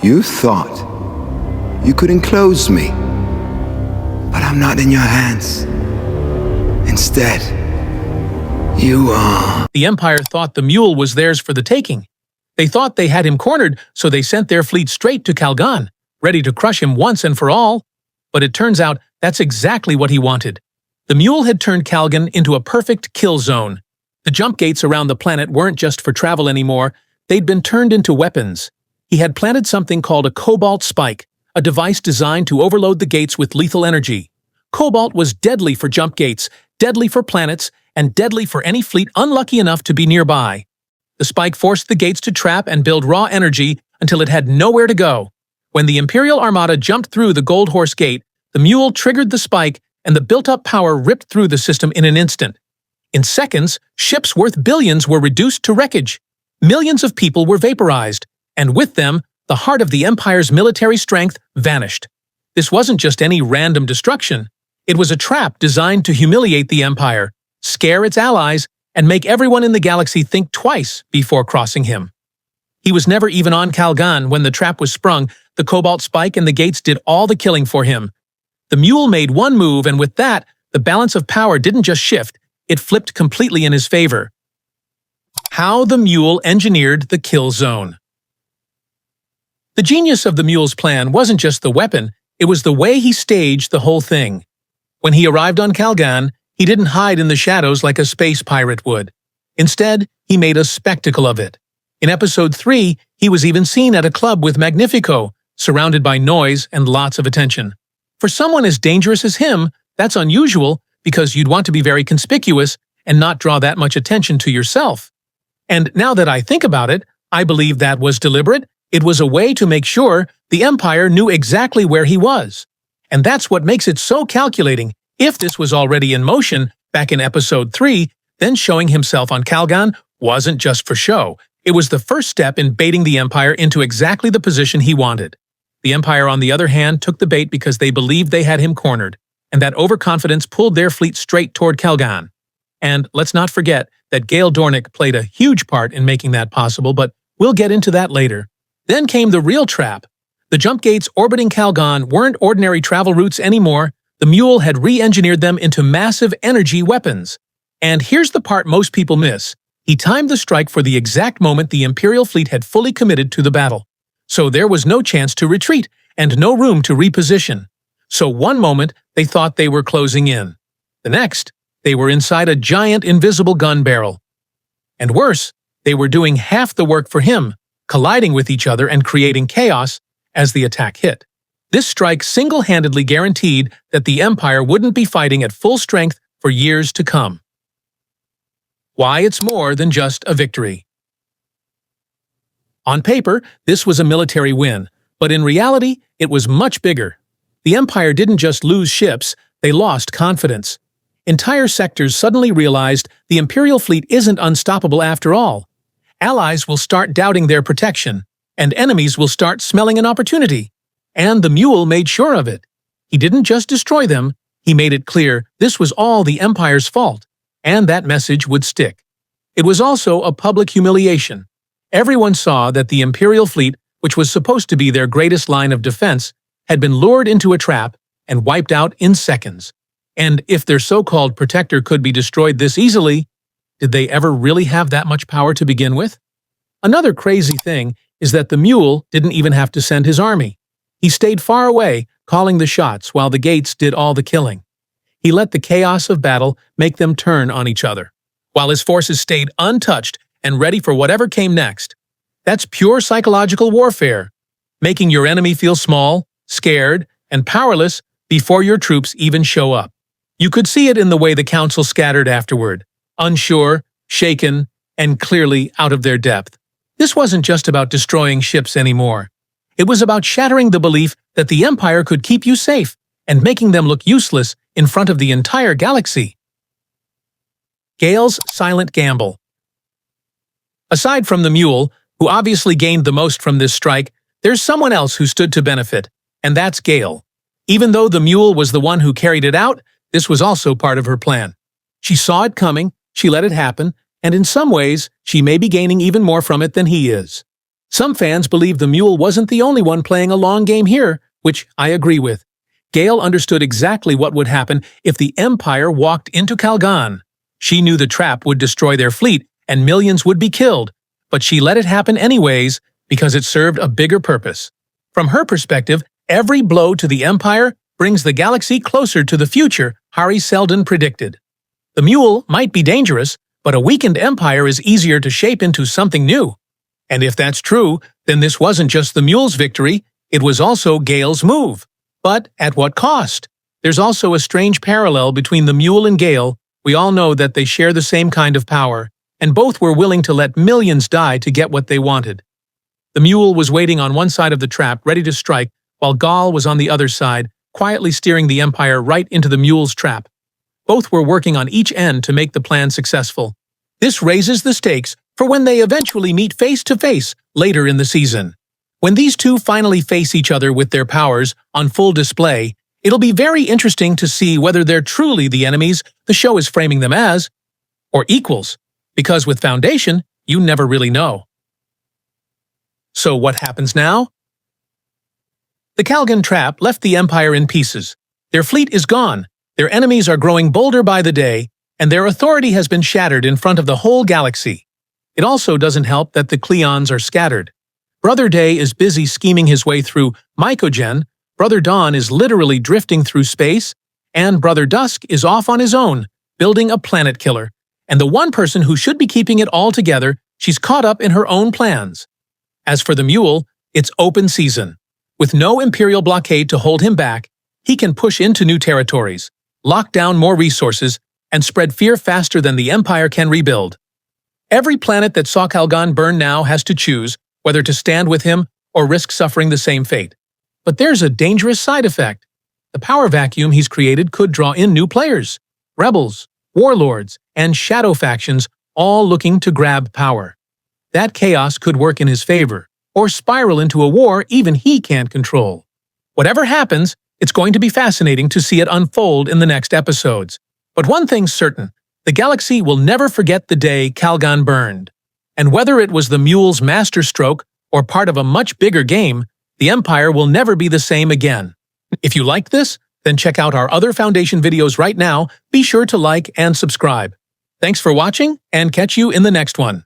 You thought you could enclose me, but I'm not in your hands. Instead, you are... The Empire thought the Mule was theirs for the taking. They thought they had him cornered, so they sent their fleet straight to Kalgan, ready to crush him once and for all. But it turns out that's exactly what he wanted. The Mule had turned Kalgan into a perfect kill zone. The jump gates around the planet weren't just for travel anymore, they'd been turned into weapons. He had planted something called a cobalt spike, a device designed to overload the gates with lethal energy. Cobalt was deadly for jump gates, deadly for planets, and deadly for any fleet unlucky enough to be nearby. The spike forced the gates to trap and build raw energy until it had nowhere to go. When the Imperial Armada jumped through the Gold Horse Gate, the Mule triggered the spike and the built-up power ripped through the system in an instant. In seconds, ships worth billions were reduced to wreckage. Millions of people were vaporized, and with them, the heart of the Empire's military strength vanished. This wasn't just any random destruction. It was a trap designed to humiliate the Empire, scare its allies, and make everyone in the galaxy think twice before crossing him. He was never even on Kalgan when the trap was sprung. The cobalt spike and the gates did all the killing for him. The Mule made one move, and with that, the balance of power didn't just shift, it flipped completely in his favor. How the Mule engineered the kill zone. The genius of the Mule's plan wasn't just the weapon, it was the way he staged the whole thing. When he arrived on Kalgan, he didn't hide in the shadows like a space pirate would. Instead, he made a spectacle of it. In Episode 3, he was even seen at a club with Magnifico, surrounded by noise and lots of attention. For someone as dangerous as him, that's unusual because you'd want to be very conspicuous and not draw that much attention to yourself. And now that I think about it, I believe that was deliberate. It was a way to make sure the Empire knew exactly where he was. And that's what makes it so calculating. If this was already in motion back in Episode 3, then showing himself on Kalgan wasn't just for show. It was the first step in baiting the Empire into exactly the position he wanted. The Empire, on the other hand, took the bait because they believed they had him cornered, and that overconfidence pulled their fleet straight toward Kalgan. And let's not forget that Gaal Dornick played a huge part in making that possible, but we'll get into that later. Then came the real trap. The jump gates orbiting Kalgan weren't ordinary travel routes anymore. The Mule had re-engineered them into massive energy weapons. And here's the part most people miss. He timed the strike for the exact moment the Imperial Fleet had fully committed to the battle. So there was no chance to retreat, and no room to reposition. So one moment, they thought they were closing in. The next, they were inside a giant invisible gun barrel. And worse, they were doing half the work for him, colliding with each other and creating chaos as the attack hit. This strike single-handedly guaranteed that the Empire wouldn't be fighting at full strength for years to come. Why it's more than just a victory. On paper, this was a military win, but in reality, it was much bigger. The Empire didn't just lose ships, they lost confidence. Entire sectors suddenly realized the Imperial Fleet isn't unstoppable after all. Allies will start doubting their protection, and enemies will start smelling an opportunity. And the Mule made sure of it. He didn't just destroy them, he made it clear this was all the Empire's fault, and that message would stick. It was also a public humiliation. Everyone saw that the Imperial Fleet, which was supposed to be their greatest line of defense, had been lured into a trap and wiped out in seconds. And if their so-called protector could be destroyed this easily, did they ever really have that much power to begin with? Another crazy thing is that the Mule didn't even have to send his army. He stayed far away, calling the shots while the gates did all the killing. He let the chaos of battle make them turn on each other, while his forces stayed untouched and ready for whatever came next. That's pure psychological warfare, making your enemy feel small, scared, and powerless before your troops even show up. You could see it in the way the council scattered afterward, unsure, shaken, and clearly out of their depth. This wasn't just about destroying ships anymore. It was about shattering the belief that the Empire could keep you safe and making them look useless in front of the entire galaxy. Gaal's silent gamble. Aside from the Mule, who obviously gained the most from this strike, there's someone else who stood to benefit, and that's Gaal. Even though the Mule was the one who carried it out, this was also part of her plan. She saw it coming, she let it happen, and in some ways, she may be gaining even more from it than he is. Some fans believe the Mule wasn't the only one playing a long game here, which I agree with. Gaal understood exactly what would happen if the Empire walked into Kalgan. She knew the trap would destroy their fleet and millions would be killed, but she let it happen anyways because it served a bigger purpose. From her perspective, every blow to the Empire brings the galaxy closer to the future Hari Seldon predicted. The Mule might be dangerous, but a weakened Empire is easier to shape into something new. And if that's true, then this wasn't just the Mule's victory, it was also Gaal's move. But at what cost? There's also a strange parallel between the Mule and Gaal. We all know that they share the same kind of power, and both were willing to let millions die to get what they wanted. The Mule was waiting on one side of the trap, ready to strike, while Gaal was on the other side, quietly steering the Empire right into the Mule's trap. Both were working on each end to make the plan successful. This raises the stakes for when they eventually meet face-to-face later in the season. When these two finally face each other with their powers on full display, it'll be very interesting to see whether they're truly the enemies the show is framing them as, or equals, because with Foundation, you never really know. So what happens now? The Kalgan trap left the Empire in pieces. Their fleet is gone, their enemies are growing bolder by the day, and their authority has been shattered in front of the whole galaxy. It also doesn't help that the Cleons are scattered. Brother Day is busy scheming his way through Mycogen, Brother Dawn is literally drifting through space, and Brother Dusk is off on his own, building a planet killer. And the one person who should be keeping it all together, she's caught up in her own plans. As for the Mule, it's open season. With no Imperial blockade to hold him back, he can push into new territories, lock down more resources, and spread fear faster than the Empire can rebuild. Every planet that saw Kalgan burn now has to choose whether to stand with him or risk suffering the same fate. But there's a dangerous side effect. The power vacuum he's created could draw in new players, rebels, warlords, and shadow factions all looking to grab power. That chaos could work in his favor, or spiral into a war even he can't control. Whatever happens, it's going to be fascinating to see it unfold in the next episodes. But one thing's certain, the galaxy will never forget the day Kalgan burned. And whether it was the Mule's masterstroke or part of a much bigger game, the Empire will never be the same again. If you liked this, then check out our other Foundation videos right now. Be sure to like and subscribe. Thanks for watching, and catch you in the next one.